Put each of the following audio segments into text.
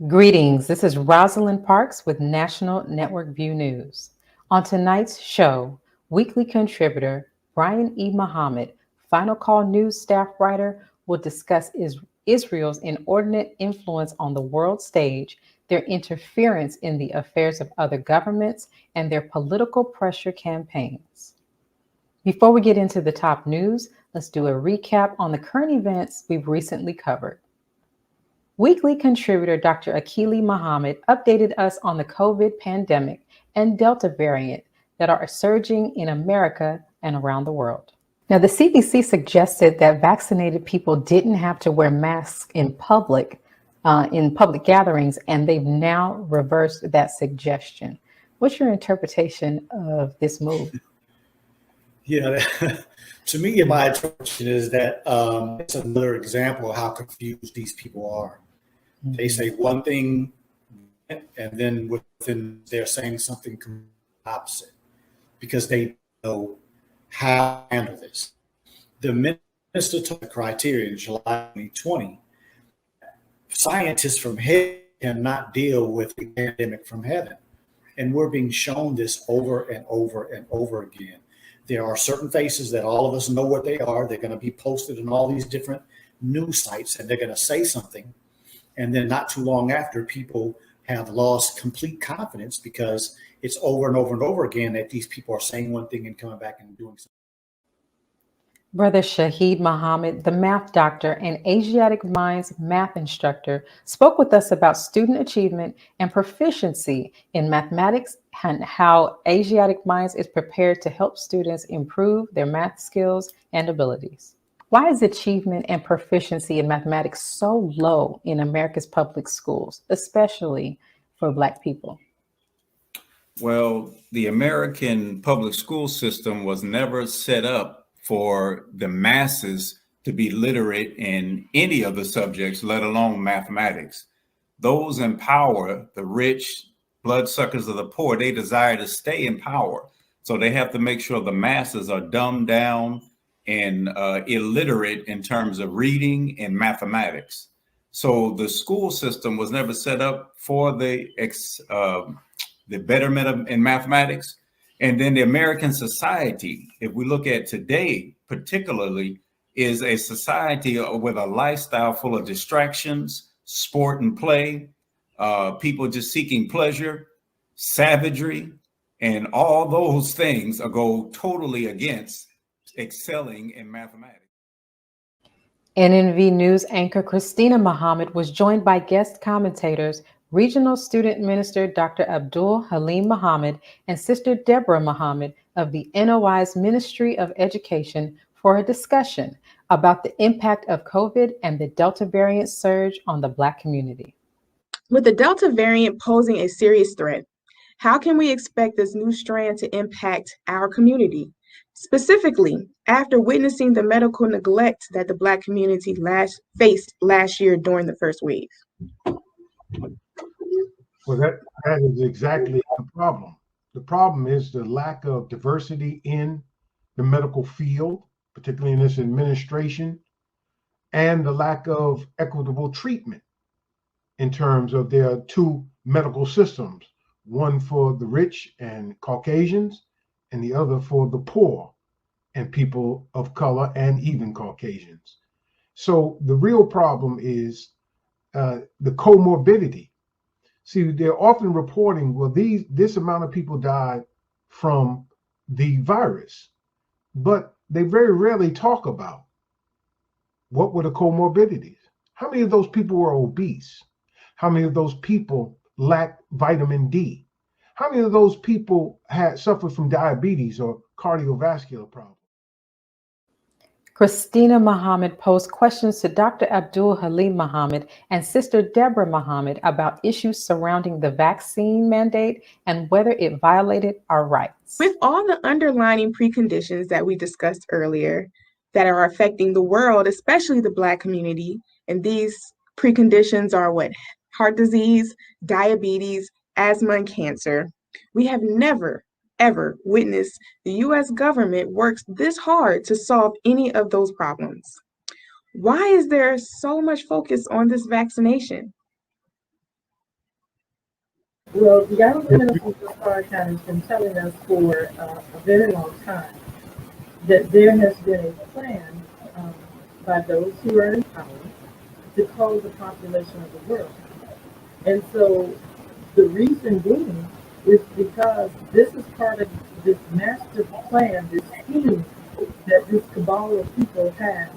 Greetings, this is Rosalind Parks with National Network View News. On tonight's show, weekly contributor Brian E. Muhammad, Final Call News staff writer, will discuss Israel's inordinate influence on the world stage, their interference in the affairs of other governments, and their political pressure campaigns. Before we get into the top news, let's do a recap on the current events we've recently covered. Weekly contributor Dr. Akili Muhammad updated us on the COVID pandemic and Delta variant that are surging in America and around the world. Now, the CDC suggested that vaccinated people didn't have to wear masks in public gatherings, and they've now reversed that suggestion. What's your interpretation of this move? Yeah, to me, my interpretation is that it's another example of how confused these people are. Mm-hmm. They say one thing, and then within they're saying something opposite because they know how to handle this. The minister took the criteria in July 2020. Scientists from heaven cannot deal with the pandemic from heaven, and we're being shown this over and over and over again. There are certain faces that all of us know what they are. They're going to be posted in all these different news sites, and they're going to say something. And then not too long after, people have lost complete confidence because it's over and over and over again that these people are saying one thing and coming back and doing something. Brother Shahid Muhammad, the math doctor and Asiatic Minds math instructor, spoke with us about student achievement and proficiency in mathematics and how Asiatic Minds is prepared to help students improve their math skills and abilities. Why is achievement and proficiency in mathematics so low in America's public schools, especially for Black people? Well, the American public school system was never set up for the masses to be literate in any of the subjects, let alone mathematics. Those in power, the rich, bloodsuckers of the poor, they desire to stay in power. So they have to make sure the masses are dumbed down and illiterate in terms of reading and mathematics. So the school system was never set up for the betterment in mathematics. And then the American society, if we look at today particularly, is a society with a lifestyle full of distractions, sport and play, people just seeking pleasure, savagery, and all those things go totally against excelling in mathematics. NNV News anchor Christina Muhammad was joined by guest commentators, Regional Student Minister Dr. Abdul Halim Muhammad and Sister Deborah Muhammad of the NOI's Ministry of Education for a discussion about the impact of COVID and the Delta variant surge on the Black community. With the Delta variant posing a serious threat, how can we expect this new strand to impact our community? Specifically, after witnessing the medical neglect that the Black community faced last year during the first wave. Well, that is exactly the problem. The problem is the lack of diversity in the medical field, particularly in this administration, and the lack of equitable treatment in terms of there are two medical systems, one for the rich and Caucasians, and the other for the poor and people of color and even Caucasians. So the real problem is the comorbidity. See, they're often reporting, well, this amount of people died from the virus, but they very rarely talk about what were the comorbidities. How many of those people were obese? How many of those people lacked vitamin D? How many of those people had suffered from diabetes or cardiovascular problems? Christina Muhammad posed questions to Dr. Abdul Halim Muhammad and Sister Deborah Muhammad about issues surrounding the vaccine mandate and whether it violated our rights. With all the underlying preconditions that we discussed earlier that are affecting the world, especially the Black community, and these preconditions are what? Heart disease, diabetes, asthma, and cancer. We have never, ever witnessed the U.S. government works this hard to solve any of those problems. Why is there so much focus on this vaccination? Well, the Alabama People Card County has been telling us for a very long time that there has been a plan um, by those who are in power to cull the population of the world. And so the reason being is because this is part of this master plan, this scheme that this cabal of people have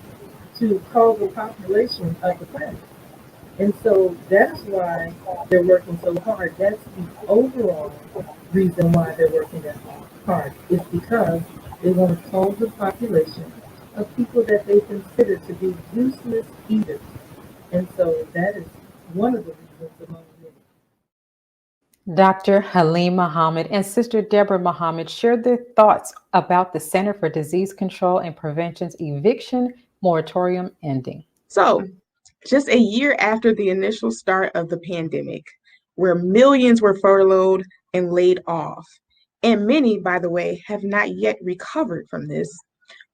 to cull the population of the planet. And so that's why they're working so hard. That's the overall reason why they're working that hard. It's because they want to cull the population of people that they consider to be useless eaters. And so that is one of the reasons among many. Dr. Halim Muhammad and Sister Deborah Muhammad shared their thoughts about the Center for Disease Control and Prevention's eviction moratorium ending. So, just a year after the initial start of the pandemic, where millions were furloughed and laid off, and many, by the way, have not yet recovered from this,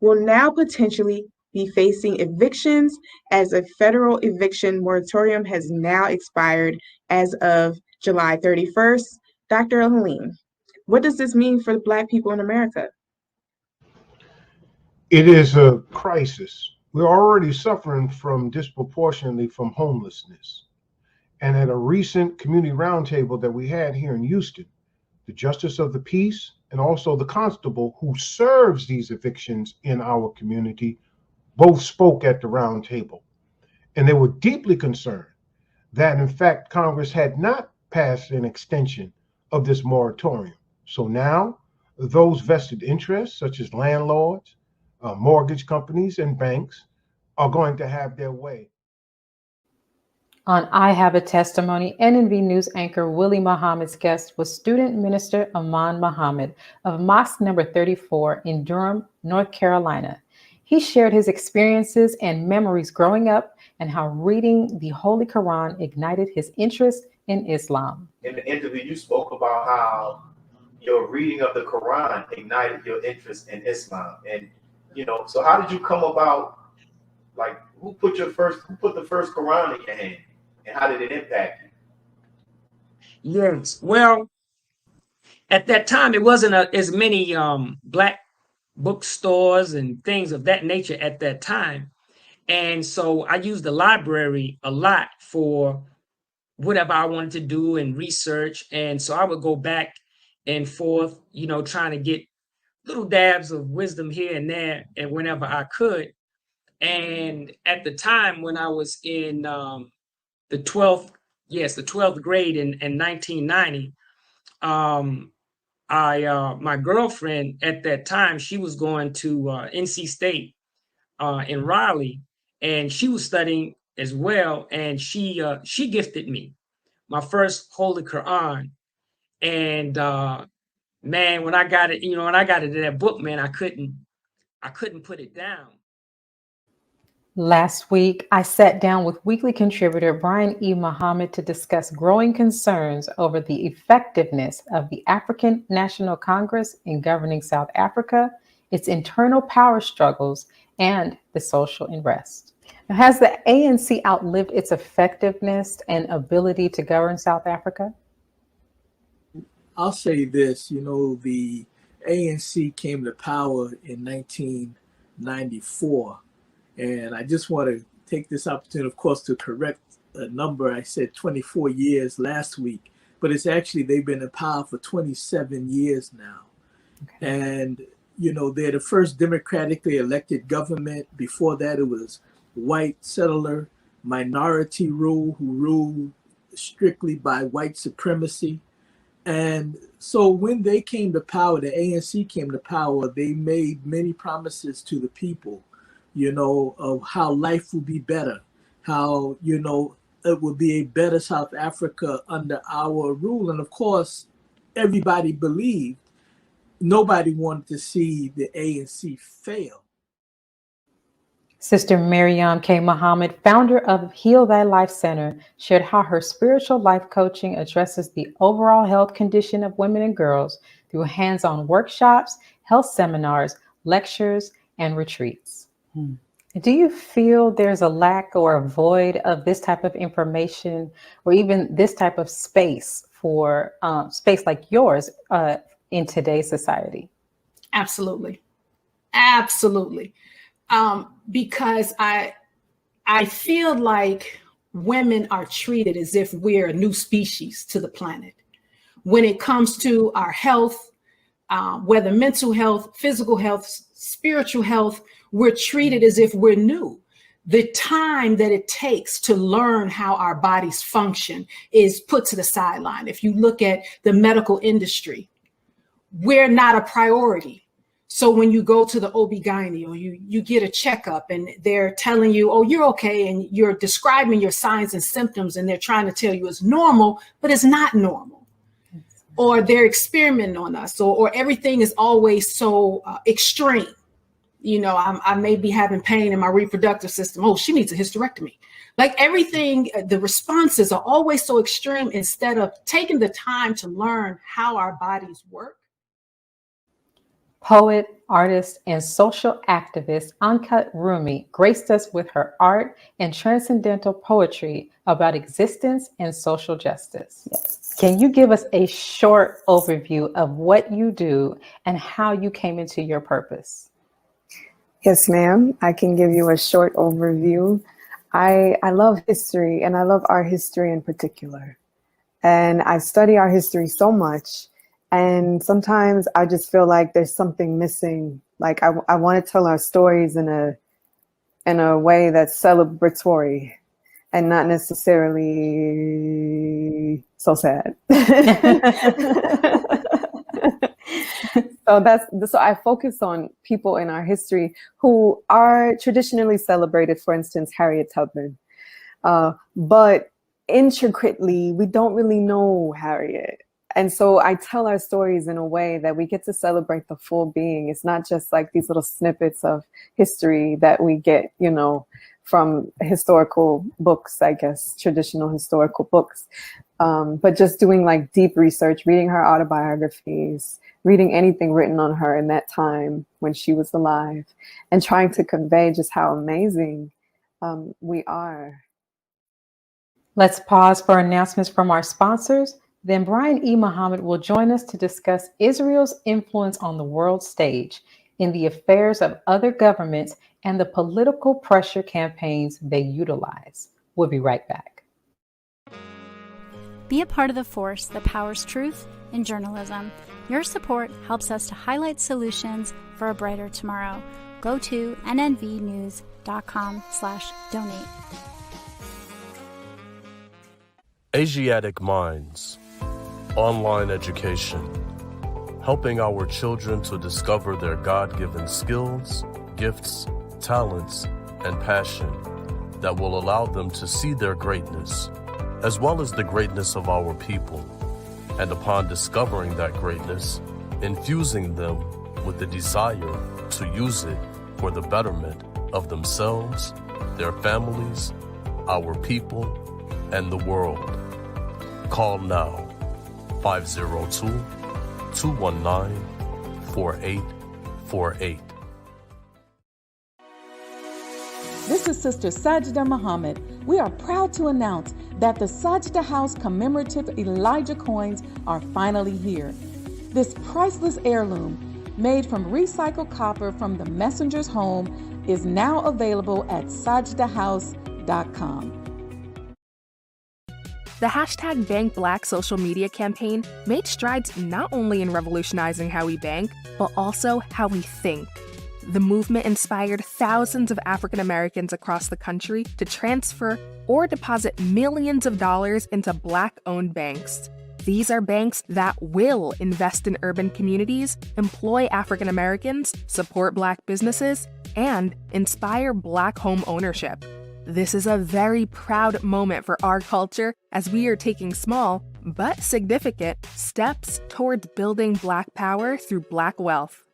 will now potentially be facing evictions as a federal eviction moratorium has now expired as of July 31st. Dr. Halim, what does this mean for Black people in America? It is a crisis. We're already suffering disproportionately from homelessness. And at a recent community roundtable that we had here in Houston, the Justice of the Peace and also the constable who serves these evictions in our community both spoke at the roundtable. And they were deeply concerned that, in fact, Congress had not passed an extension of this moratorium. So now those vested interests, such as landlords, mortgage companies, and banks, are going to have their way. On I Have a Testimony, NNV News anchor Willie Muhammad's guest was student minister Aman Muhammad of Mosque number 34 in Durham, North Carolina. He shared his experiences and memories growing up and how reading the Holy Quran ignited his interest in Islam. In the interview, you spoke about how your reading of the Quran ignited your interest in Islam. And, so how did you come about, like, who put the first Quran in your hand, and how did it impact you? Yes. Well, at that time, it wasn't as many Black bookstores and things of that nature at that time. And so I used the library a lot for whatever I wanted to do and research. And so I would go back and forth, trying to get little dabs of wisdom here and there and whenever I could. And at the time when I was in the 12th grade in 1990, my girlfriend at that time, she was going to NC State in Raleigh, and she was studying as well. And she gifted me my first Holy Quran. And man, when I got it, when I got it in that book, man, I couldn't put it down. Last week, I sat down with weekly contributor Brian E. Muhammad to discuss growing concerns over the effectiveness of the African National Congress in governing South Africa, its internal power struggles, and the social unrest. Now, has the ANC outlived its effectiveness and ability to govern South Africa? I'll say this, the ANC came to power in 1994. And I just want to take this opportunity, of course, to correct a number. I said 24 years last week, but it's actually they've been in power for 27 years now. Okay. And, they're the first democratically elected government. Before that, it was white settler minority rule who ruled strictly by white supremacy. And so when they came to power, the ANC came to power, they made many promises to the people, of how life would be better, how, it would be a better South Africa under our rule. And of course, everybody believed, nobody wanted to see the ANC fail. Sister Miriam K. Muhammad, founder of Heal Thy Life Center, shared how her spiritual life coaching addresses the overall health condition of women and girls through hands-on workshops, health seminars, lectures, and retreats. Do you feel there's a lack or a void of this type of information or even this type of space for space like yours in today's society? Absolutely. Absolutely. Because I feel like women are treated as if we're a new species to the planet. When it comes to our health, whether mental health, physical health, spiritual health, we're treated as if we're new. The time that it takes to learn how our bodies function is put to the sideline. If you look at the medical industry, we're not a priority. So when you go to the OB-GYN or you get a checkup and they're telling you, oh, you're okay, and you're describing your signs and symptoms and they're trying to tell you it's normal, but it's not normal. Or they're experimenting on us, or everything is always so extreme. You know, I may be having pain in my reproductive system. Oh, she needs a hysterectomy. Like everything, the responses are always so extreme instead of taking the time to learn how our bodies work. Poet, artist, and social activist Ankat Rumi graced us with her art and transcendental poetry about existence and social justice. Yes. Can you give us a short overview of what you do and how you came into your purpose? Yes, ma'am. I can give you a short overview. I love history, and I love art history in particular. And I study art history so much. And sometimes I just feel like there's something missing. Like I want to tell our stories in a way that's celebratory and not necessarily so sad. So I focus on people in our history who are traditionally celebrated. For instance, Harriet Tubman. But intricately, we don't really know Harriet. And so I tell our stories in a way that we get to celebrate the full being. It's not just like these little snippets of history that we get, you know, from historical books, I guess, traditional historical books, but just doing like deep research, reading her autobiographies, reading anything written on her in that time when she was alive, and trying to convey just how amazing we are. Let's pause for announcements from our sponsors. Then Brian E. Muhammad will join us to discuss Israel's influence on the world stage in the affairs of other governments and the political pressure campaigns they utilize. We'll be right back. Be a part of the force that powers truth in journalism. Your support helps us to highlight solutions for a brighter tomorrow. Go to nnvnews.com/donate. Asiatic Minds. Online education, helping our children to discover their God-given skills, gifts, talents, and passion that will allow them to see their greatness, as well as the greatness of our people, and upon discovering that greatness, infusing them with the desire to use it for the betterment of themselves, their families, our people, and the world. Call now. 502-219-4848. This is Sister Sajda Muhammad. We are proud to announce that the Sajda House commemorative Elijah coins are finally here. This priceless heirloom, made from recycled copper from the messenger's home, is now available at sajdahouse.com. The hashtag Bank Black social media campaign made strides not only in revolutionizing how we bank, but also how we think. The movement inspired thousands of African Americans across the country to transfer or deposit millions of dollars into Black-owned banks. These are banks that will invest in urban communities, employ African Americans, support Black businesses, and inspire Black home ownership. This is a very proud moment for our culture as we are taking small, but significant, steps towards building Black power through Black wealth.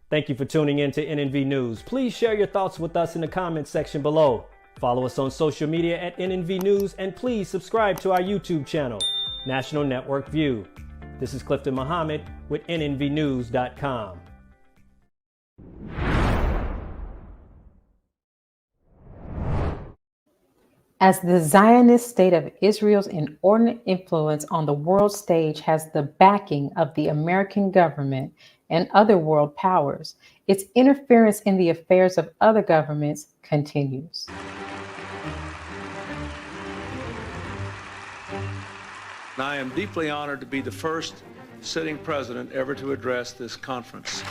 Thank you for tuning in to NNV News. Please share your thoughts with us in the comments section below. Follow us on social media at NNV News, and please subscribe to our YouTube channel, National Network View. This is Clifton Muhammad with nnvnews.com. As the Zionist state of Israel's inordinate influence on the world stage has the backing of the American government and other world powers, its interference in the affairs of other governments continues. I am deeply honored to be the first sitting president ever to address this conference.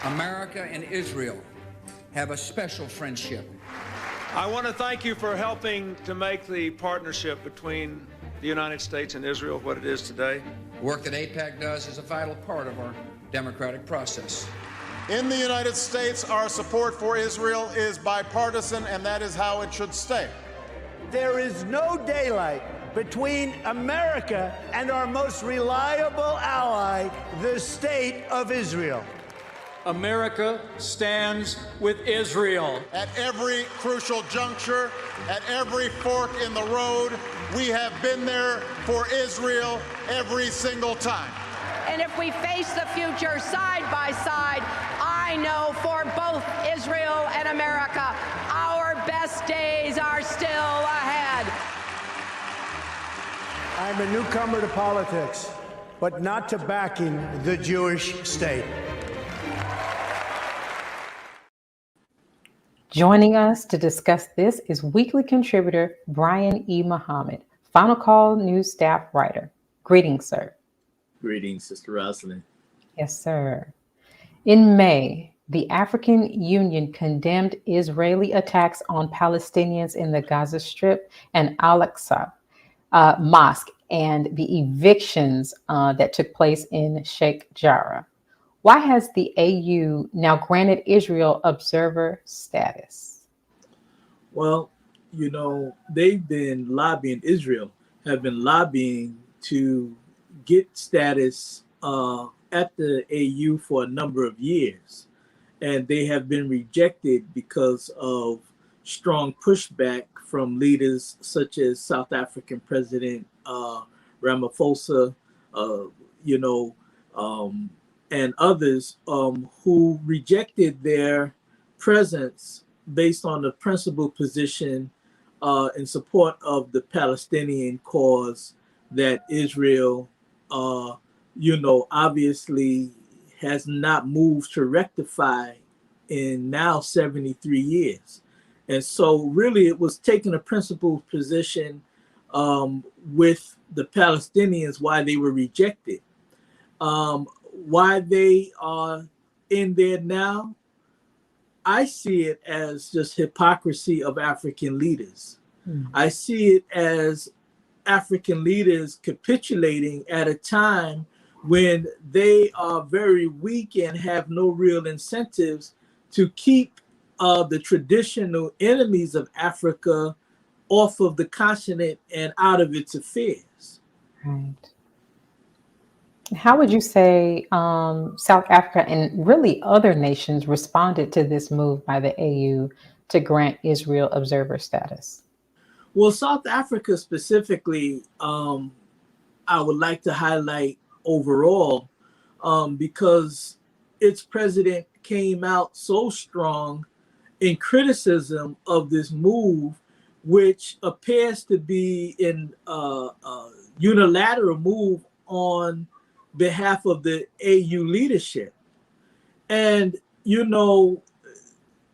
America and Israel have a special friendship. I want to thank you for helping to make the partnership between the United States and Israel what it is today. The work that AIPAC does is a vital part of our democratic process. In the United States, our support for Israel is bipartisan, and that is how it should stay. There is no daylight between America and our most reliable ally, the State of Israel. America stands with Israel. At every crucial juncture, at every fork in the road, we have been there for Israel every single time. And if we face the future side by side, I know for both Israel and America, our best days are still ahead. I'm a newcomer to politics, but not to backing the Jewish state. Joining us to discuss this is weekly contributor Brian E. Muhammad, Final Call News staff writer. Greetings, sir. Greetings, Sister Rosalind. Yes, sir. In May, the African Union condemned Israeli attacks on Palestinians in the Gaza Strip and Al-Aqsa Mosque and the evictions that took place in Sheikh Jarrah. Why has the AU now granted Israel observer status? Well, you know, they've been lobbying, Israel have been lobbying to get status at the AU for a number of years. And they have been rejected because of strong pushback from leaders such as South African President Ramaphosa, and others who rejected their presence based on the principled position in support of the Palestinian cause that Israel, obviously has not moved to rectify in now 73 years. And so really it was taking a principled position with the Palestinians why they were rejected. Why they are in there now, I see it as just hypocrisy of African leaders. I see it as African leaders capitulating at a time when they are very weak and have no real incentives to keep the traditional enemies of Africa off of the continent and out of its affairs. Right. How would you say South Africa and really other nations responded to this move by the AU to grant Israel observer status? Well, South Africa specifically, I would like to highlight overall because its president came out so strong in criticism of this move, which appears to be an unilateral move on behalf of the AU leadership. And,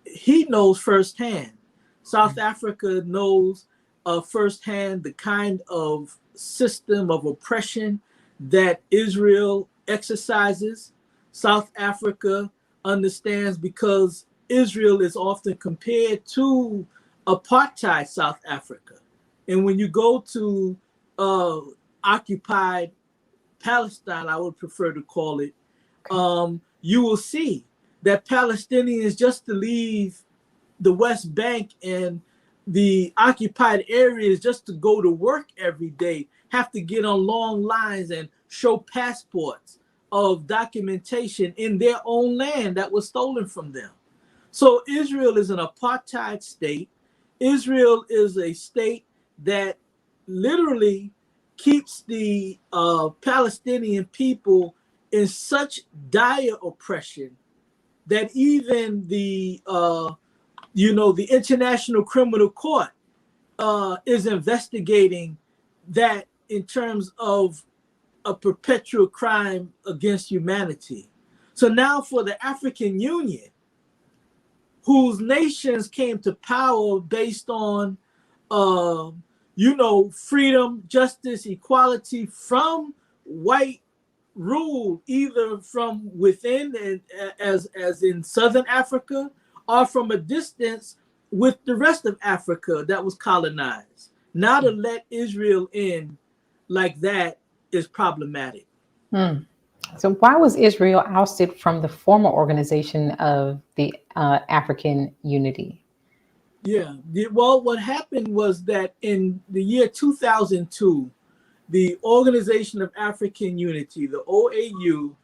he knows firsthand. South Africa knows firsthand the kind of system of oppression that Israel exercises. South Africa understands because Israel is often compared to apartheid South Africa. And when you go to occupied Palestine, I would prefer to call it, you will see that Palestinians, just to leave the West Bank and the occupied areas just to go to work every day, have to get on long lines and show passports of documentation in their own land that was stolen from them. So Israel is an apartheid state. Israel is a state that literally keeps the Palestinian people in such dire oppression that even the International Criminal Court is investigating that in terms of a perpetual crime against humanity. So now for the African Union, whose nations came to power based on, freedom, justice, equality from white rule, either from within, and as in Southern Africa, or from a distance with the rest of Africa that was colonized. Now to let Israel in like that is problematic. So why was Israel ousted from the former organization of the African Unity? Yeah, well, what happened was that in the year 2002, the Organization of African Unity, the OAU,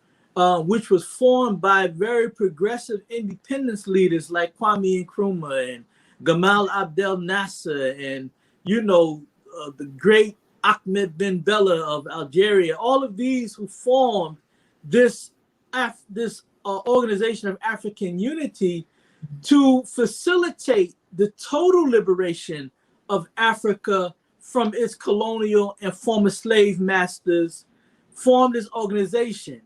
which was formed by very progressive independence leaders like Kwame Nkrumah and Gamal Abdel Nasser and, the great Ahmed Ben Bella of Algeria, all of these who formed this Organization of African Unity to facilitate the total liberation of Africa from its colonial and former slave masters, formed this organization.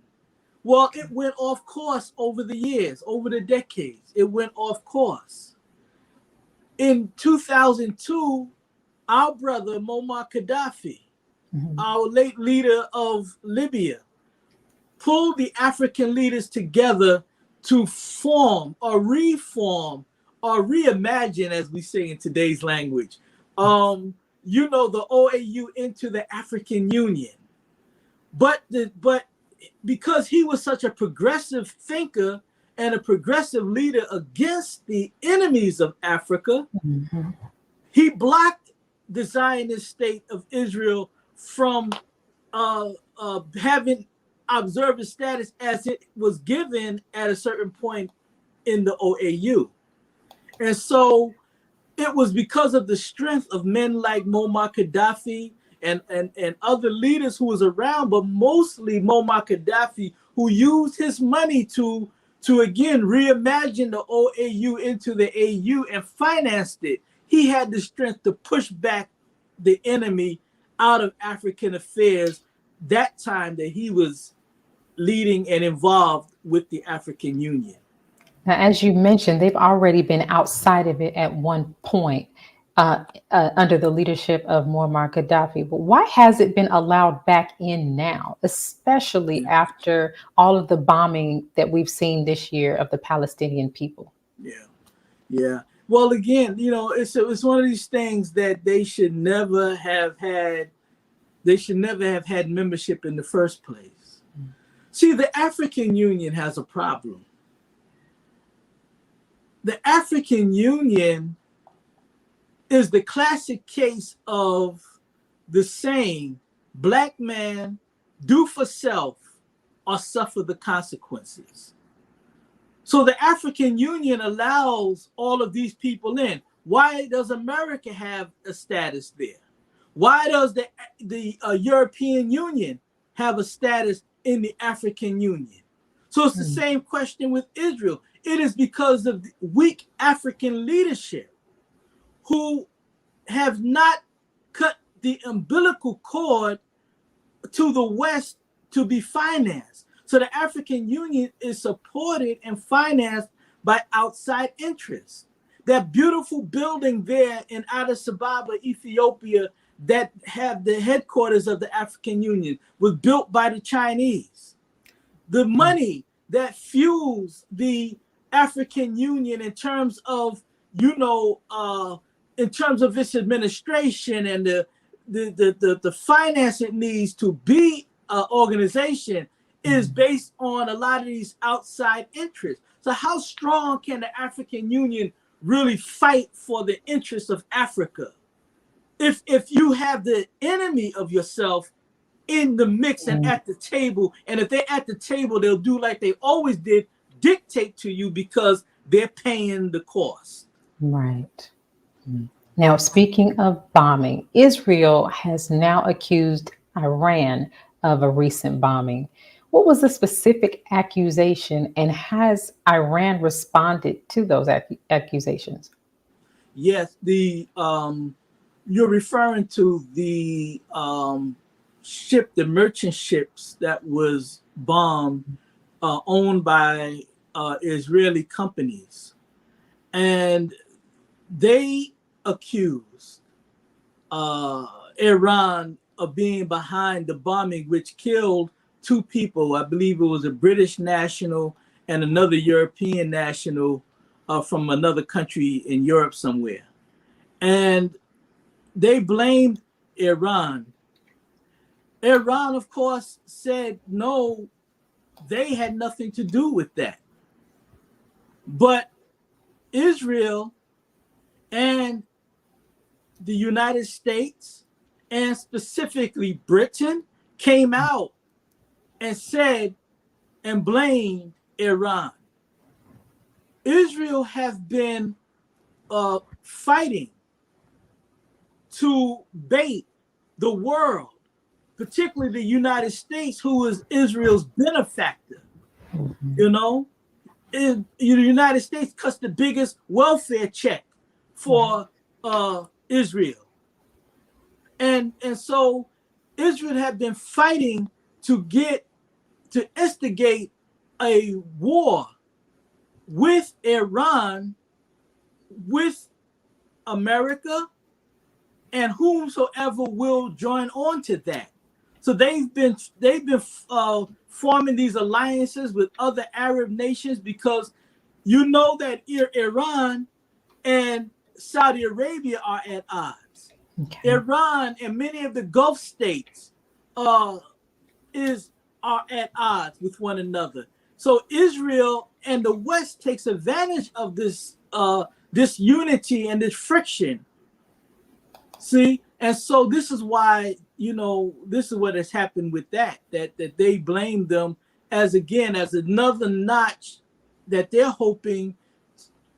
Well, it went off course over the years, over the decades. It went off course. In 2002, our brother Muammar Gaddafi, our late leader of Libya, pulled the African leaders together to form or reform or reimagine, as we say in today's language, the OAU into the African Union. But because he was such a progressive thinker and a progressive leader against the enemies of Africa, he blocked the Zionist state of Israel from having observer status as it was given at a certain point in the OAU. And so it was because of the strength of men like Muammar Gaddafi and other leaders who was around, but mostly Muammar Gaddafi, who used his money to again reimagine the OAU into the AU and financed it. He had the strength to push back the enemy out of African affairs that time that he was leading and involved with the African Union. Now, as you mentioned, they've already been outside of it at one point under the leadership of Muammar Gaddafi. But why has it been allowed back in now, especially after all of the bombing that we've seen this year of the Palestinian people? Yeah. Well, again, it's one of these things that they should never have had. They should never have had membership in the first place. See, the African Union has a problem. The African Union is the classic case of the saying, black man, do for self or suffer the consequences. So the African Union allows all of these people in. Why does America have a status there? Why does the European Union have a status in the African Union? So it's the same question with Israel. It is because of the weak African leadership who have not cut the umbilical cord to the West to be financed. So the African Union is supported and financed by outside interests. That beautiful building there in Addis Ababa, Ethiopia, that have the headquarters of the African Union was built by the Chinese. The money that fuels the African Union in terms of, in terms of its administration and the finance it needs to be an organization is based on a lot of these outside interests. So how strong can the African Union really fight for the interests of Africa if you have the enemy of yourself in the mix and at the table? And if they're at the table, they'll do like they always did, dictate to you because they're paying the cost. Right. Now, speaking of bombing, Israel has now accused Iran of a recent bombing. What was the specific accusation, and has Iran responded to those accusations? Yes, you're referring to the ship, the merchant ships that was bombed, owned by Israeli companies. And they accused Iran of being behind the bombing, which killed 2 people. I believe it was a British national and another European national from another country in Europe somewhere. And they blamed Iran. Iran, of course, said no, they had nothing to do with that. But Israel and the United States, and specifically Britain, came out and said and blamed Iran. Israel has been fighting to bait the world, particularly the United States, who is Israel's benefactor. You know, the United States cuts the biggest welfare check for Israel. And so Israel had been fighting to instigate a war with Iran, with America, and whomsoever will join on to that. So they've been forming these alliances with other Arab nations, because you know that Iran and Saudi Arabia are at odds. Okay. Iran and many of the Gulf states are at odds with one another. So Israel and the West takes advantage of this unity and this friction. See, and so this is why, this is what has happened with that they blame them as another notch that they're hoping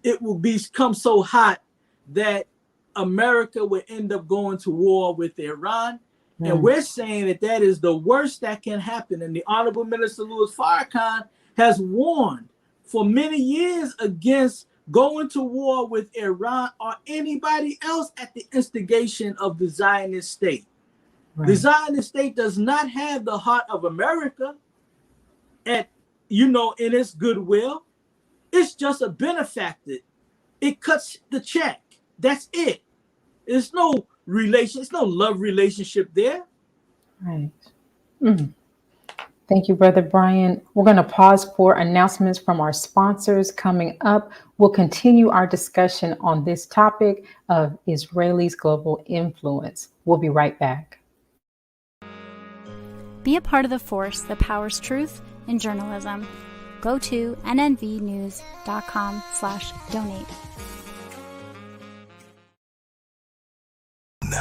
it will become so hot that America will end up going to war with Iran. And we're saying that is the worst that can happen. And the Honorable Minister Louis Farrakhan has warned for many years against going to war with Iran or anybody else at the instigation of the Zionist state. Right. The Zionist state does not have the heart of America in its goodwill. It's just a benefactor. It cuts the check. That's it. There's no love relationship there. Right. Thank you, Brother Brian. We're going to pause for announcements from our sponsors. Coming up, we'll continue our discussion on this topic of Israelis' global influence. We'll be right back. Be a part of the force that powers truth in journalism. Go to nnvnews.com/donate.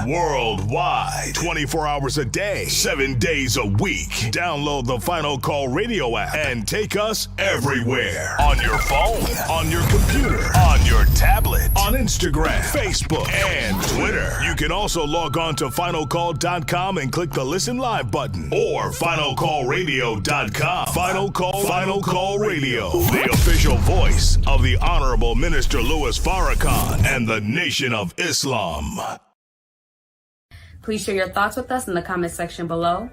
Worldwide, 24 hours a day, 7 days a week. Download the Final Call Radio app and take us everywhere. On your phone, on your computer, on your tablet, on Instagram, Facebook, and Twitter. You can also log on to finalcall.com and click the Listen Live button, or finalcallradio.com. Final Call Radio, the official voice of the Honorable Minister Louis Farrakhan and the Nation of Islam. Please share your thoughts with us in the comment section below.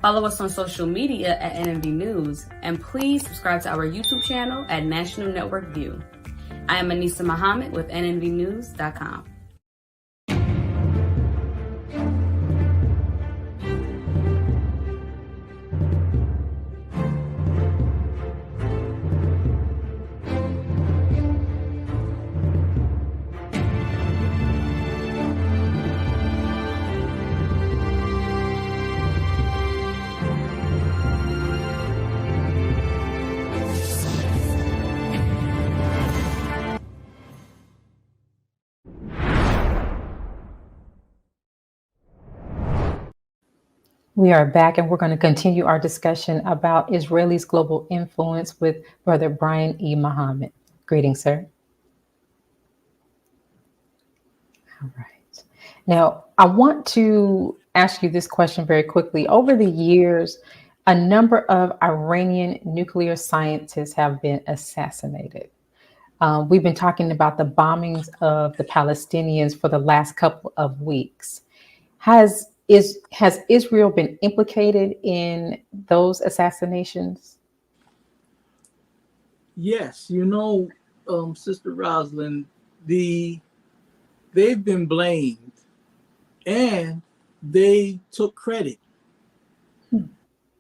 Follow us on social media at NNV News, and please subscribe to our YouTube channel at National Network View. I am Anissa Muhammad with nnvnews.com. We are back, and we're going to continue our discussion about Israelis' global influence with Brother Brian E. Muhammad. Greetings, sir. All right. Now, I want to ask you this question very quickly. Over the years, a number of Iranian nuclear scientists have been assassinated. We've been talking about the bombings of the Palestinians for the last couple of weeks. Has Israel been implicated in those assassinations? Yes, Sister Rosalind, they've been blamed and they took credit.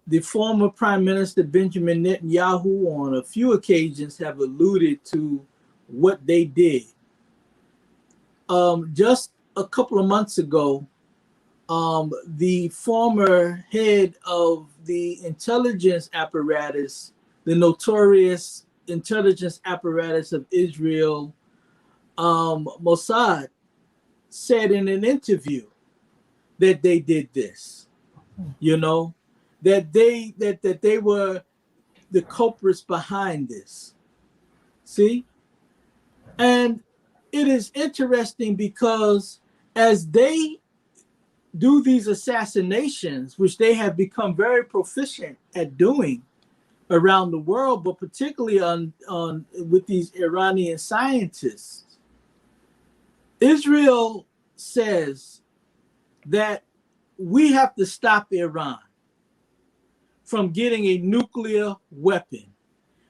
The former Prime Minister Benjamin Netanyahu on a few occasions have alluded to what they did. Just a couple of months ago, the former head of the intelligence apparatus, the notorious intelligence apparatus of Israel, Mossad, said in an interview that they did this, that they were the culprits behind this. See? And it is interesting because as they do these assassinations, which they have become very proficient at doing around the world, but particularly on with these Iranian scientists, Israel says that we have to stop Iran from getting a nuclear weapon.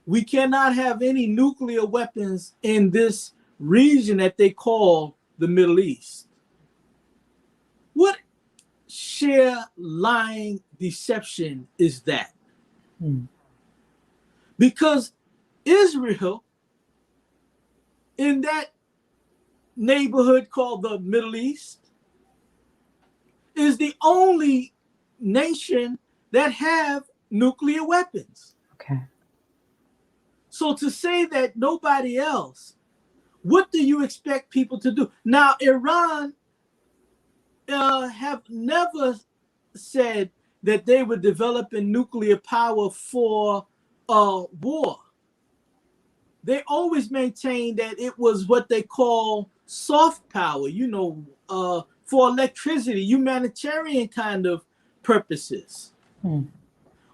We cannot have any nuclear weapons in this region that they call the Middle East. What sheer lying deception is that? Because Israel, in that neighborhood called the Middle East, is the only nation that have nuclear weapons. Okay. So to say that nobody else, what do you expect people to do? Now, Iran have never said that they were developing nuclear power for war. They always maintained that it was what they call soft power, for electricity, humanitarian kind of purposes.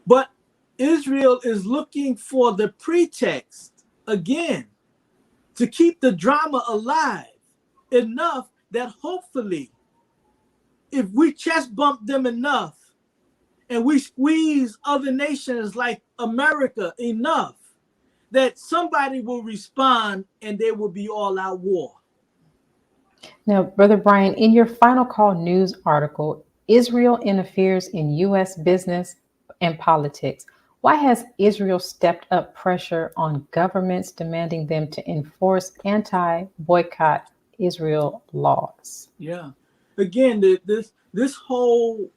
But Israel is looking for the pretext, again, to keep the drama alive enough that hopefully, if we chest bump them enough and we squeeze other nations like America enough, that somebody will respond and there will be all-out war. Now, Brother Brian, in your Final Call News article, Israel interferes in U.S. business and politics. Why has Israel stepped up pressure on governments demanding them to enforce anti-boycott Israel laws? Yeah. Again, this whole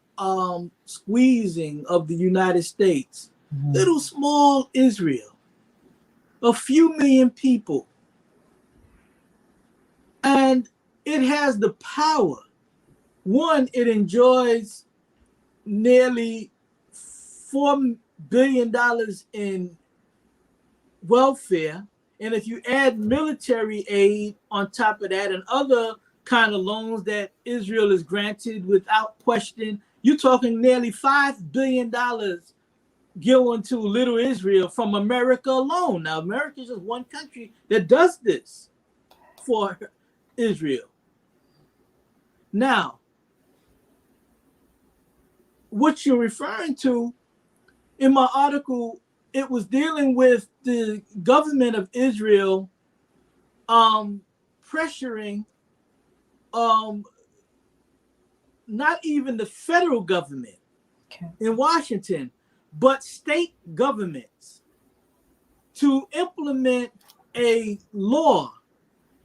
squeezing of the United States, little small Israel, a few million people, and it has the power. One, it enjoys nearly $4 billion in welfare. And if you add military aid on top of that and other kind of loans that Israel is granted without question, you're talking nearly $5 billion given to little Israel from America alone. Now, America is just one country that does this for Israel. Now, what you're referring to in my article, it was dealing with the government of Israel pressuring not even the federal government in Washington, but state governments to implement a law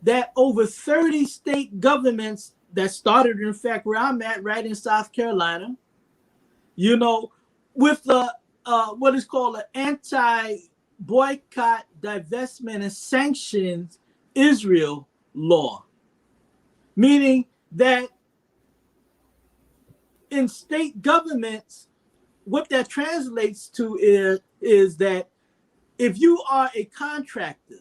that over 30 state governments that started, in fact, where I'm at, right in South Carolina, with what is called an anti-boycott, divestment, and sanctions Israel law. Meaning that in state governments, what that translates to is that if you are a contractor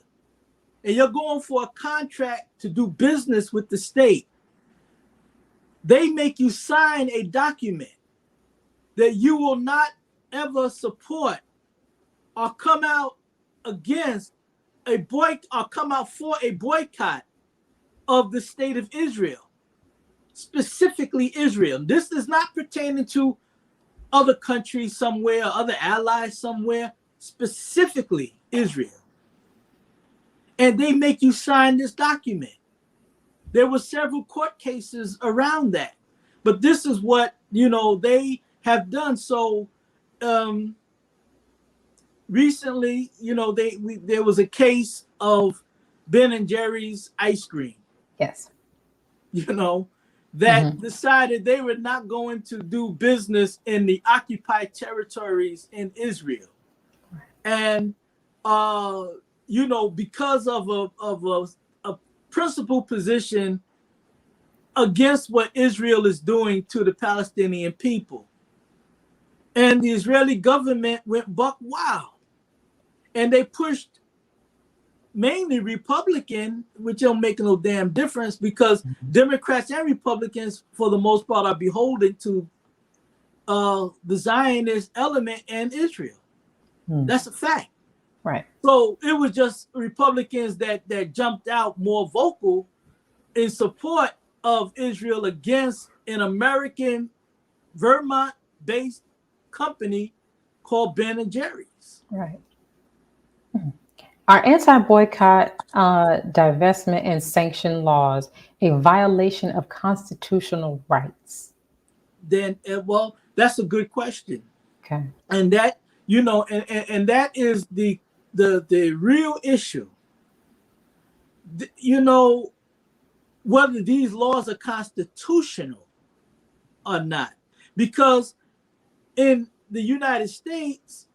and you're going for a contract to do business with the state, they make you sign a document that you will not ever support or come out against come out for a boycott of the state of Israel, specifically Israel. This is not pertaining to other countries somewhere, other allies somewhere, specifically Israel. And they make you sign this document. There were several court cases around that, but this is what, they have done. So recently, there was a case of Ben & Jerry's ice cream. Yes. That decided they were not going to do business in the occupied territories in Israel. And, because of a principal position against what Israel is doing to the Palestinian people. And the Israeli government went buck wild. And they pushed mainly Republican, which don't make no damn difference because Democrats and Republicans, for the most part, are beholden to the Zionist element and Israel. That's a fact. Right. So it was just Republicans that jumped out more vocal in support of Israel against an American Vermont-based company called Ben & Jerry's. Right. Are anti-boycott, divestment, and sanction laws a violation of constitutional rights? Then, well, that's a good question. Okay. And that, and that is the real issue. Whether these laws are constitutional or not. Because in the United States,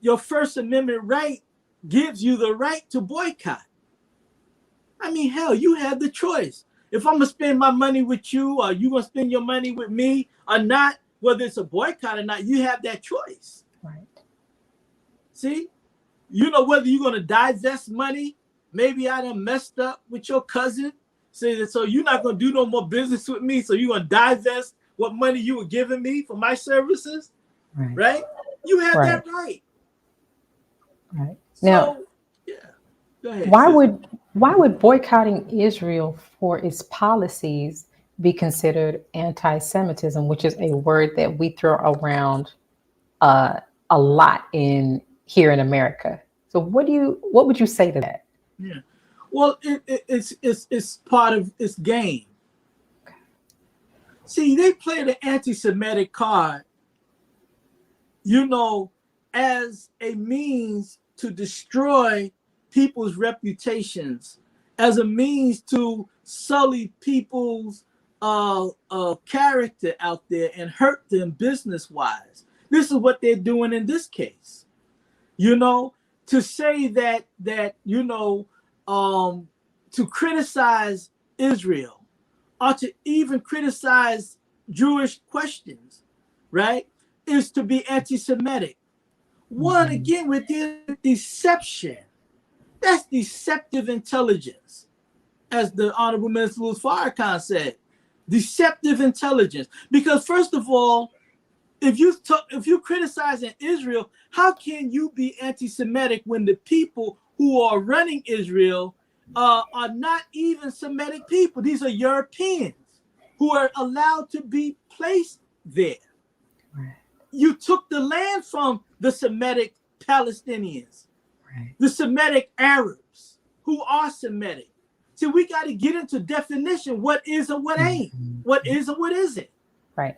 your First Amendment right gives you the right to boycott. I mean, hell, you have the choice. If I'm going to spend my money with you or you going to spend your money with me or not, whether it's a boycott or not, you have that choice. Right. See? Whether you're going to divest money. Maybe I done messed up with your cousin. So you're not going to do no more business with me. So you're going to divest what money you were giving me for my services. Right? You have that right. Right. So, now, go ahead. Why would boycotting Israel for its policies be considered anti-Semitism, which is a word that we throw around a lot here in America? So what would you say to that? Yeah. Well, it's part of its game. See, they play the anti-Semitic card, as a means to destroy people's reputations, as a means to sully people's character out there and hurt them business-wise. This is what they're doing in this case. To say that to criticize Israel or to even criticize Jewish questions, right, is to be anti-Semitic. One, again, with deception. That's deceptive intelligence, as the Honorable Minister Louis Farrakhan said. Deceptive intelligence. Because first of all, if you criticizing Israel, how can you be anti-Semitic when the people who are running Israel are not even Semitic people? These are Europeans who are allowed to be placed there. Right. You took the land from the Semitic Palestinians, right, the Semitic Arabs who are Semitic. See, we got to get into definition. What is and what ain't? What is and what isn't? Right.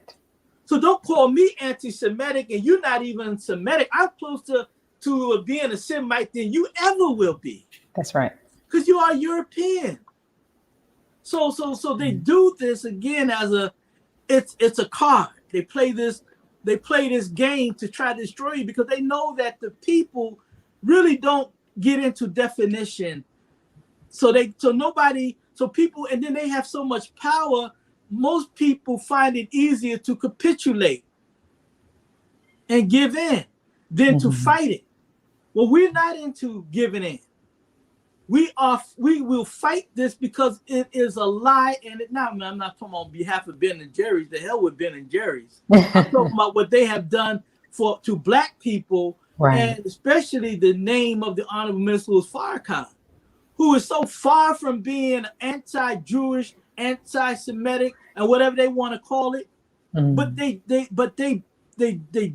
So don't call me anti-Semitic and you're not even Semitic. I'm closer to being a Semite than you ever will be. That's right. Because you are European. So they do this again as it's a card. They play this game to try to destroy you because they know that the people really don't get into definition. So people, and then they have so much power, most people find it easier to capitulate and give in than to fight it. Well, we're not into giving in. We will fight this because it is a lie, and I'm not talking on behalf of Ben & Jerry's. The hell with Ben & Jerry's. I'm talking about what they have done to Black people Right. And especially the name of the Honorable Minister Louis Farrakhan, who is so far from being anti-Jewish, anti-Semitic, and whatever they want to call it. But they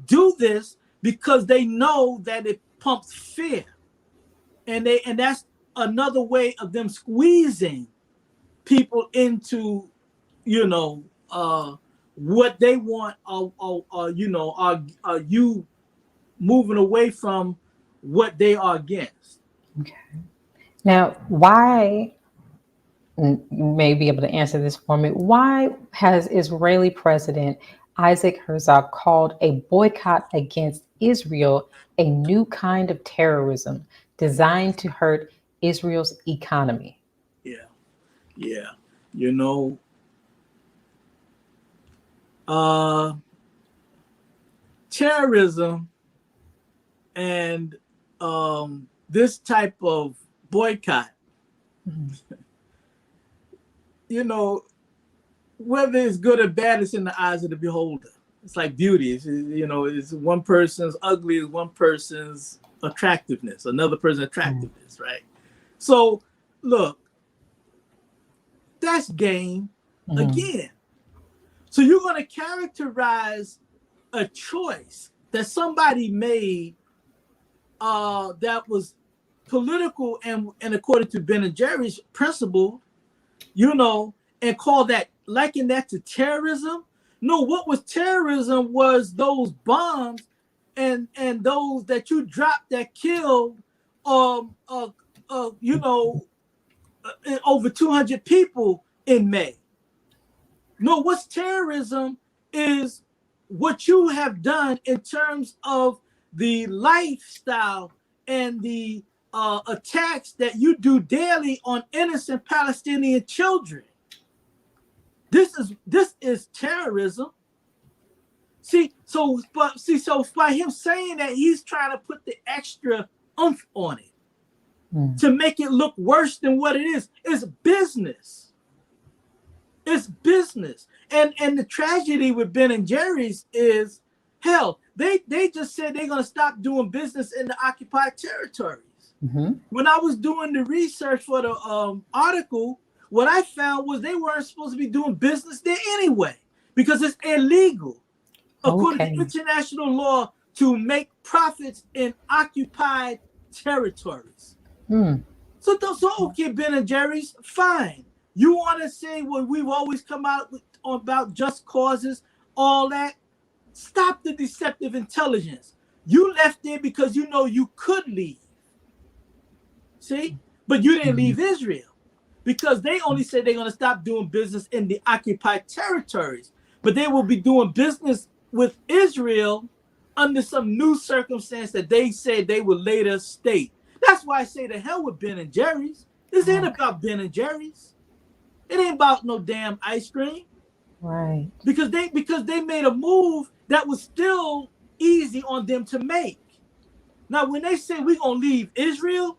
do this because they know that it pumps fear, and that's another way of them squeezing people into, what they want. Are you moving away from what they are against? Okay. Now, why? You may be able to answer this for me. Why has Israeli President Isaac Herzog called a boycott against Israel a new kind of terrorism designed to hurt Israel's economy? Yeah. Terrorism and this type of boycott, whether it's good or bad, it's in the eyes of the beholder. It's like beauty. It's one person's ugly is one person's attractiveness, another person's attractiveness, right? So, look, that's game again. So you're going to characterize a choice that somebody made that was political and according to Ben and Jerry's principle, and liken that to terrorism. No, what was terrorism was those bombs and those that you dropped that killed over 200 people in May. No, what's terrorism is what you have done in terms of the lifestyle and the attacks that you do daily on innocent Palestinian children. This is terrorism. So by him saying that, he's trying to put the extra oomph on it to make it look worse than what it is. It's business. It's business. And the tragedy with Ben and Jerry's is, hell, they just said they're going to stop doing business in the occupied territories. When I was doing the research for the article, what I found was they weren't supposed to be doing business there anyway, because it's illegal, according to international law, to make profits in occupied territories. So okay, Ben and Jerry's, fine. You want to say what we've always come out with about just causes, all that? Stop the deceptive intelligence. You left there because you know you could leave. See? But you didn't leave Israel because they only said they're going to stop doing business in the occupied territories. But they will be doing business with Israel under some new circumstance that they said they would later state. That's why I say the hell with Ben and Jerry's. This ain't about Ben and Jerry's. It ain't about no damn ice cream. Right. Because they made a move that was still easy on them to make. Now, when they say we're going to leave Israel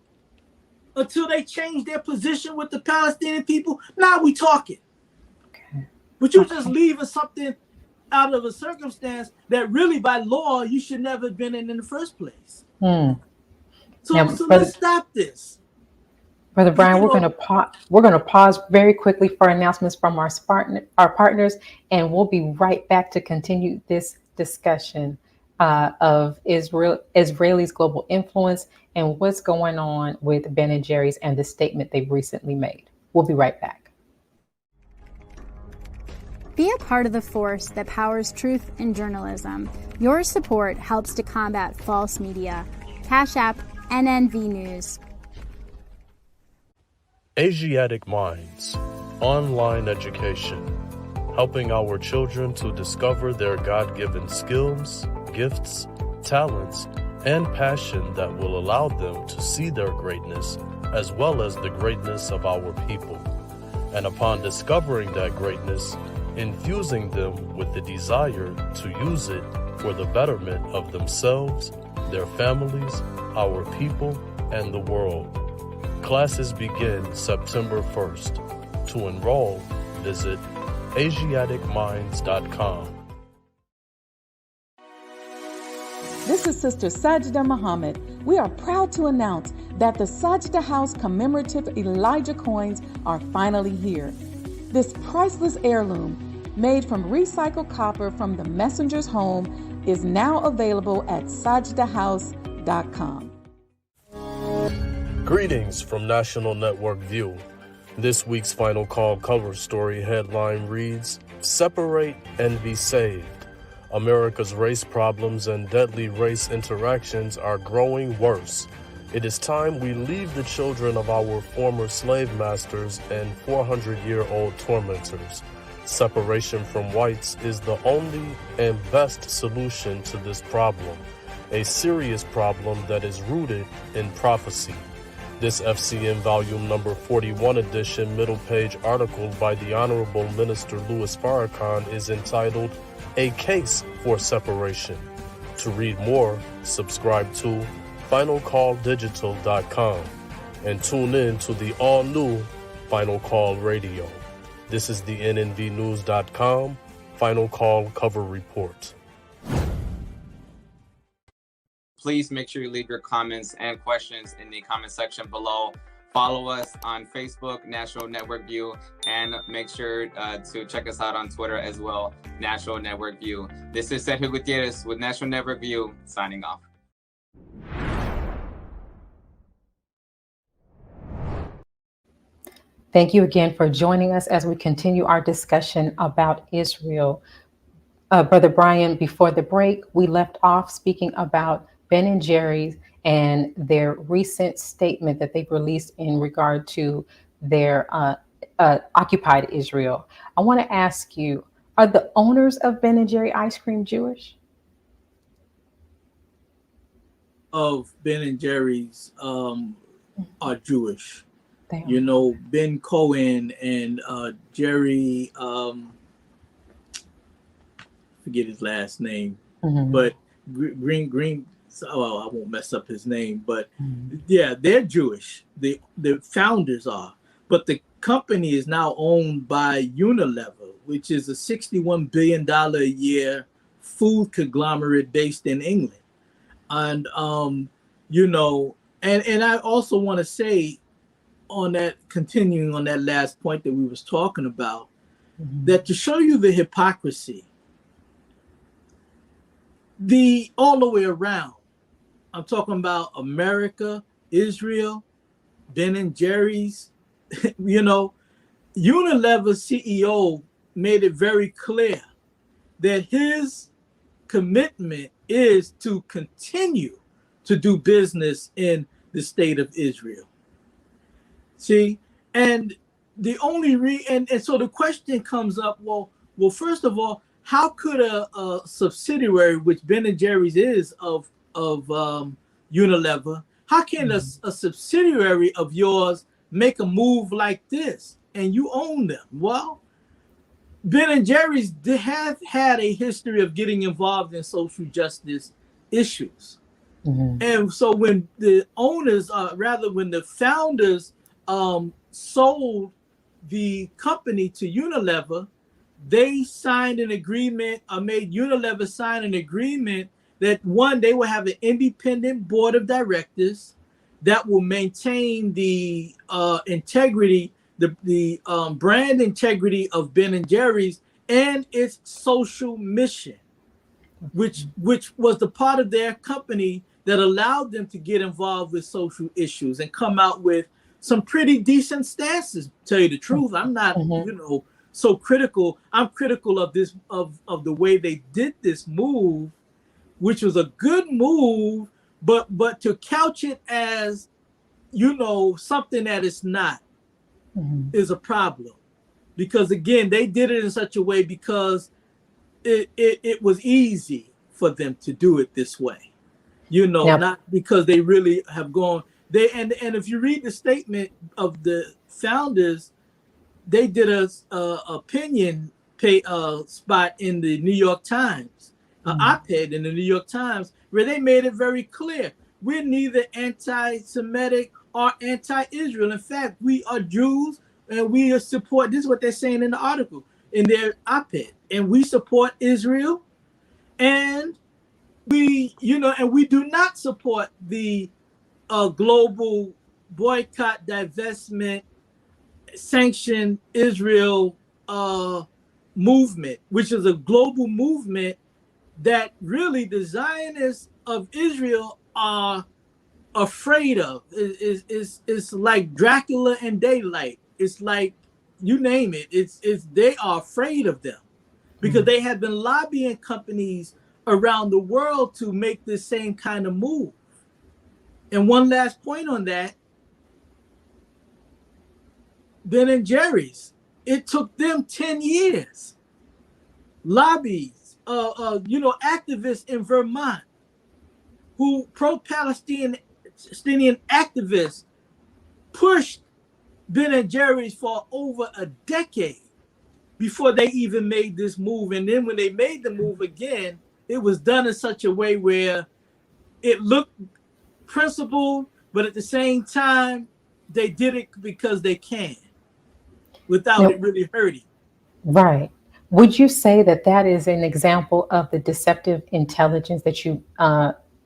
until they change their position with the Palestinian people, now we talking. Okay. But you're just leaving something out of a circumstance that really by law you should never have been in the first place. So let's stop this. Brother Brian, we're going to pause very quickly for announcements from our partners, and we'll be right back to continue this discussion of Israeli's global influence and what's going on with Ben and Jerry's and the statement they've recently made. We'll be right back. Be a part of the force that powers truth in journalism. Your support helps to combat false media. Cash App NNV News. Asiatic Minds, online education, helping our children to discover their God-given skills, gifts, talents, and passion that will allow them to see their greatness as well as the greatness of our people. And upon discovering that greatness, infusing them with the desire to use it for the betterment of themselves, their families, our people, and the world. Classes begin September 1st. To enroll, visit AsiaticMinds.com. This is Sister Sajda Muhammad. We are proud to announce that the Sajda House commemorative Elijah coins are finally here. This priceless heirloom, made from recycled copper from the messenger's home, is now available at sajdahouse.com. Greetings from National Network View. This week's Final Call cover story headline reads, "Separate and Be Saved. America's race problems and deadly race interactions are growing worse. It is time we leave the children of our former slave masters and 400-year-old tormentors. Separation from whites is the only and best solution to this problem, a serious problem that is rooted in prophecy." This FCN Volume Number 41 edition middle page article by the Honorable Minister Louis Farrakhan is entitled, "A Case for Separation." To read more, subscribe to FinalCallDigital.com and tune in to the all-new Final Call Radio. This is the NNVnews.com Final Call Cover Report. Please make sure you leave your comments and questions in the comment section below. Follow us on Facebook, National Network View, and make sure to check us out on Twitter as well, National Network View. This is Sergio Gutierrez with National Network View, signing off. Thank you again for joining us as we continue our discussion about Israel. Brother Brian, before the break, we left off speaking about Ben and Jerry's and their recent statement that they've released in regard to their occupied Israel. I want to ask you, are the owners of Ben and Jerry ice cream Jewish? Of Ben and Jerry's are Jewish. You know, Ben Cohen and Jerry, forget his last name, but Green. Oh, I won't mess up his name, but yeah, they're Jewish. The founders are, but the company is now owned by Unilever, which is a $61 billion a year food conglomerate based in England. And you know, and I also want to say on that, continuing on that last point that we was talking about, that to show you the hypocrisy, all the way around. I'm talking about America, Israel, Ben and Jerry's. You know, Unilever CEO made it very clear that his commitment is to continue to do business in the state of Israel. See, and the only and so the question comes up, well, first of all, how could a subsidiary, which Ben and Jerry's is of Unilever, how can a subsidiary of yours make a move like this and you own them? Well, Ben and Jerry's have had a history of getting involved in social justice issues. And so when the owners, when the founders sold the company to Unilever, they signed an agreement, made Unilever sign an agreement that one, they will have an independent board of directors that will maintain the integrity, the brand integrity of Ben and Jerry's and its social mission, which was the part of their company that allowed them to get involved with social issues and come out with some pretty decent stances. To tell you the truth, I'm not, so critical. I'm critical of this, of the way they did this move, which was a good move, but to couch it as, something that it's not is a problem. Because again, they did it in such a way because it was easy for them to do it this way, not because they really have gone. And if you read the statement of the founders, they did a opinion spot in the New York Times, an op-ed in the New York Times, where they made it very clear. We're neither anti-Semitic or anti-Israel. In fact, we are Jews and we support, this is what they're saying in the article, in their op-ed, and we support Israel and and we do not support the global boycott, divestment, sanction Israel movement, which is a global movement that really the Zionists of Israel are afraid of. It's like Dracula in daylight. It's like, you name it. It's they are afraid of them because they have been lobbying companies around the world to make this same kind of move. And one last point on that, Ben and Jerry's, it took them 10 years. Lobbies, activists in Vermont who pro-Palestinian activists pushed Ben and Jerry's for over a decade before they even made this move. And then when they made the move again, it was done in such a way where it looked principled, but at the same time, they did it because they can, without it really hurting. Right. Would you say that that is an example of the deceptive intelligence that you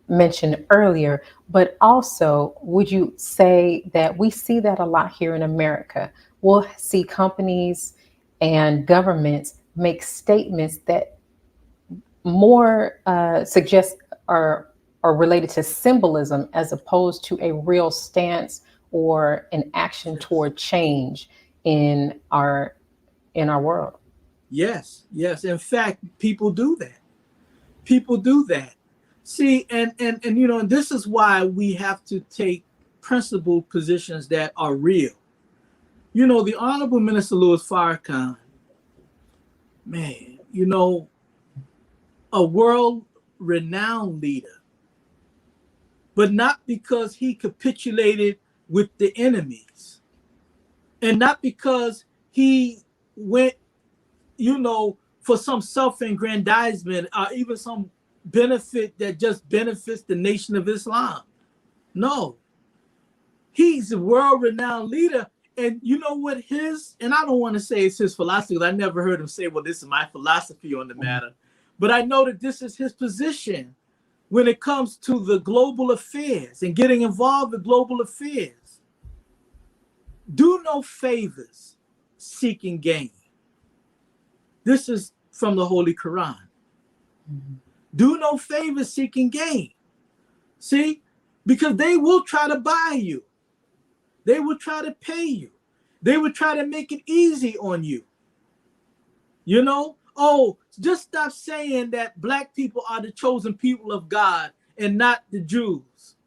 mentioned earlier? But also, would you say that we see that a lot here in America? We'll see companies and governments make statements that more suggest are related to symbolism as opposed to a real stance or an action toward change in our world. Yes. In fact, people do that. See, and this is why we have to take principled positions that are real. The Honorable Minister Louis Farrakhan, man, a world-renowned leader, but not because he capitulated with the enemies, and not because he went, for some self-aggrandizement or even some benefit that just benefits the Nation of Islam. No, he's a world-renowned leader. And you know what and I don't want to say it's his philosophy, because I never heard him say, well, this is my philosophy on the matter. But I know that this is his position when it comes to the global affairs and getting involved in global affairs. Do no favors seeking gain. This is from the Holy Quran. Do no favors seeking gain. See, because they will try to buy you. They will try to pay you. They will try to make it easy on you. Just stop saying that Black people are the chosen people of God and not the Jews.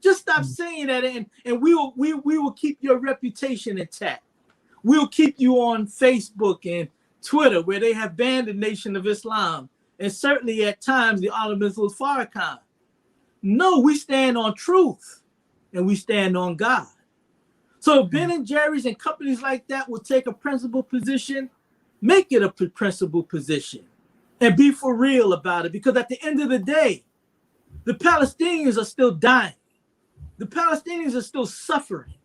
Just stop saying that, and we will keep your reputation intact. We'll keep you on Facebook and Twitter, where they have banned the Nation of Islam, and certainly at times the Honorable Farrakhan. No, we stand on truth, and we stand on God. So if Ben and Jerry's and companies like that will take a principled position, make it a principled position, and be for real about it. Because at the end of the day, the Palestinians are still dying. The Palestinians are still suffering.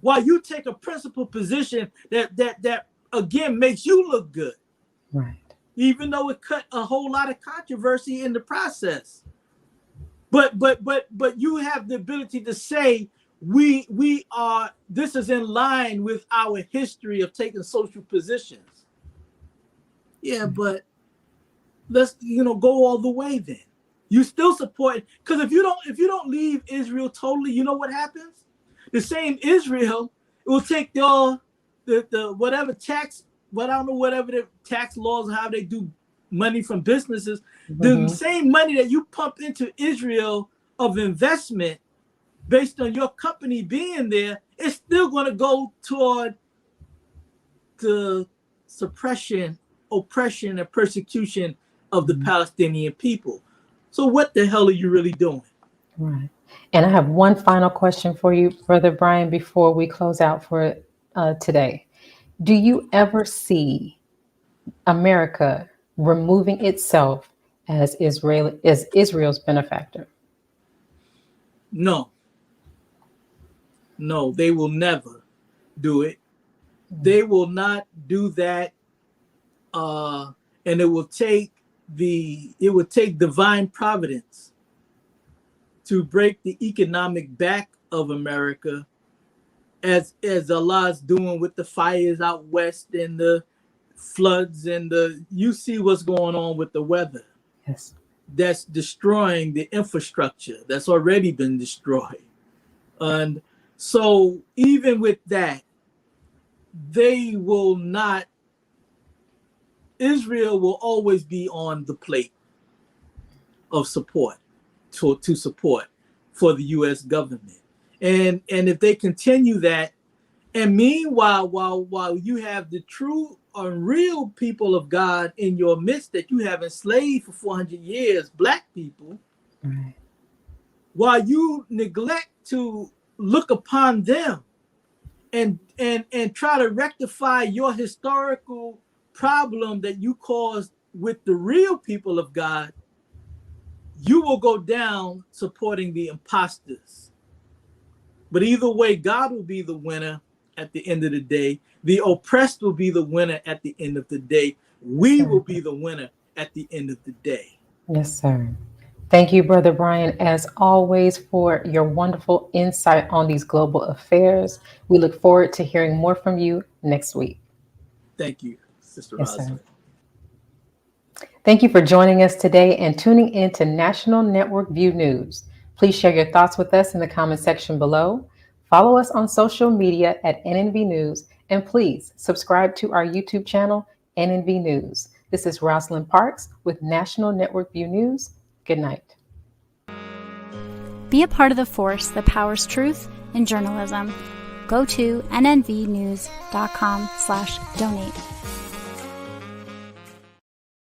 While you take a principled position that again makes you look good, right? Even though it cut a whole lot of controversy in the process. But you have the ability to say we are. This is in line with our history of taking social positions. Yeah, but let's go all the way then. You still support, because if you don't leave Israel totally, you know what happens? The same Israel will take the whatever tax, I don't know, whatever the tax laws, how they do money from businesses, the same money that you pump into Israel of investment based on your company being there, it's still going to go toward the suppression, oppression, and persecution of the Palestinian people. So what the hell are you really doing? Right. And I have one final question for you, Brother Brian, before we close out for today. Do you ever see America removing itself as Israel's benefactor? No, they will never do it. They will not do that. And it will take it would take divine providence to break the economic back of America, as Allah's doing with the fires out west and the floods and you see what's going on with the weather. Yes. That's destroying the infrastructure that's already been destroyed. And so even with that, Israel will always be on the plate of support to support for the U.S. government. And if they continue that, and meanwhile, while you have the true and real people of God in your midst that you have enslaved for 400 years, Black people, right, while you neglect to look upon them and try to rectify your historical problem that you caused with the real people of God, you will go down supporting the imposters. But either way, God will be the winner at the end of the day. The oppressed will be the winner at the end of the day. We will be the winner at the end of the day. Yes, sir. Thank you, Brother Brian, as always, for your wonderful insight on these global affairs. We look forward to hearing more from you next week. Thank you, Sister Yes, Rosalind. sir. Thank you for joining us today and tuning in to National Network View News. Please share your thoughts with us in the comment section below. Follow us on social media at NNV News, and please subscribe to our YouTube channel, NNV News. This is Rosalind Parks with National Network View News. Good night. Be a part of the force that powers truth in journalism. Go to nnvnews.com/donate.